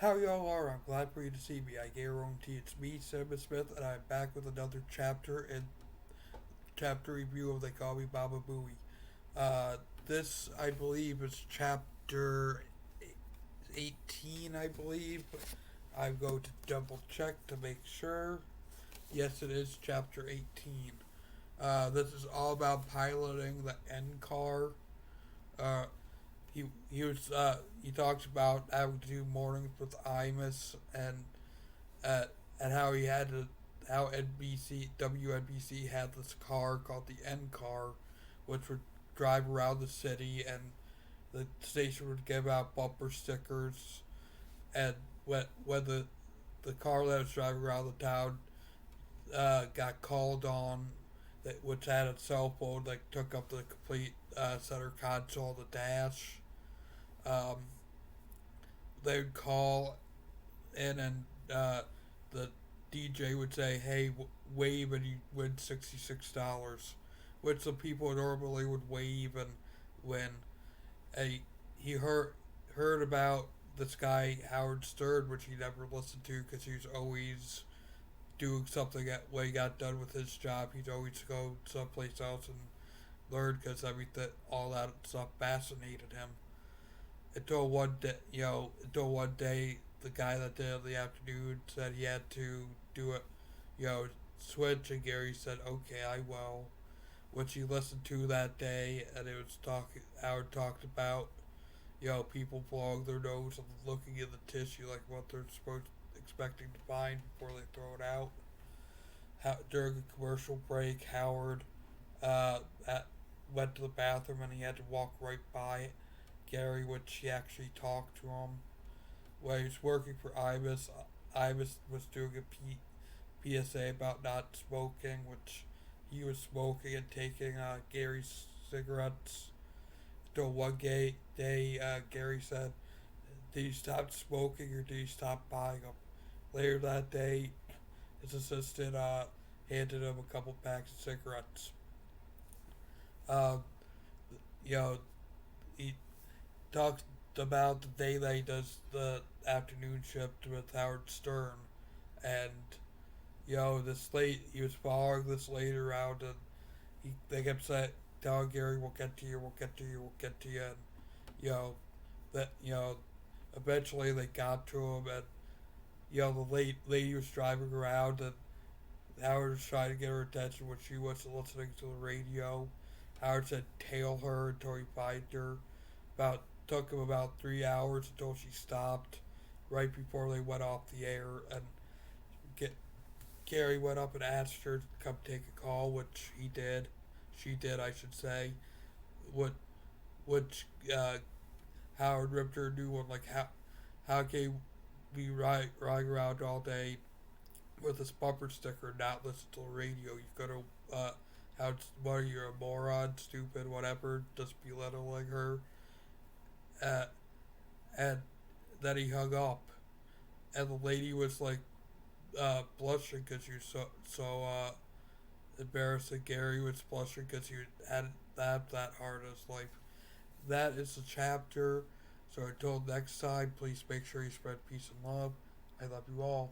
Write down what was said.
How y'all are? I'm glad for you to see me. I guarantee it's me, Cinnamon Smith, and I'm back with another chapter and chapter review of They Call Me Bababooey. This, I believe, is chapter 18, I believe. I'm going to double check to make sure. Yes, it is chapter 18. This is all about piloting the N car. Uh, he talks about having to do mornings with Imus uh, and how he had to how NBC WNBC had this car called the N car, which would drive around the city, and the station would give out bumper stickers. And when the car that was driving around the town got called on, which had a cell phone that took up the complete center console, the dash. Um, they would call in, and the DJ would say, "Hey, wave and you win $66," which the people normally would wave and win. And he heard about this guy Howard Stern, which he never listened to because he was always doing something when he got done with his job. He'd always go someplace else and learn because everything, all that stuff fascinated him. Until one day, the guy that did it in the afternoon said he had to do it, switch, and Gary said, "Okay, I will," which he listened to that day, and it was talking. Howard talked about, people blowing their nose and looking in the tissue like what they're supposed expecting to find before they throw it out. During a commercial break, Howard uh, at, went to the bathroom and he had to walk right by Gary, which he actually talked to him. While he was working for Imus, Imus was doing a PSA about not smoking, which he was smoking and taking Gary's cigarettes. Until one day, Gary said, "Did you stop smoking or did you stop buying them?" Later that day, his assistant handed him a couple packs of cigarettes. Um, you know, he talks about the day that he does the afternoon shift with Howard Stern, and he was following this lady around, and they kept saying, telling Gary, "We'll get to you, we'll get to you, we'll get to you," and you know that eventually they got to him, and the lady was driving around, and Howard was trying to get her attention when she wasn't listening to the radio. Howard said, "Tail her until he finds her." About Took him about 3 hours until she stopped, right before they went off the air, and get Gary went up and asked her to come take a call, which he did. She did, I should say. What which Howard ripped her a new one. Like how can you be riding around all day with this bumper sticker and not listen to the radio? You gotta how what are you, a moron, stupid, whatever, just belittling her. Uh, and then he hung up, and the lady was like blushing because she was so embarrassed that Gary was blushing because he hadn't that hard in his life. That is the chapter. So until next time, please make sure you spread peace and love. I love you all.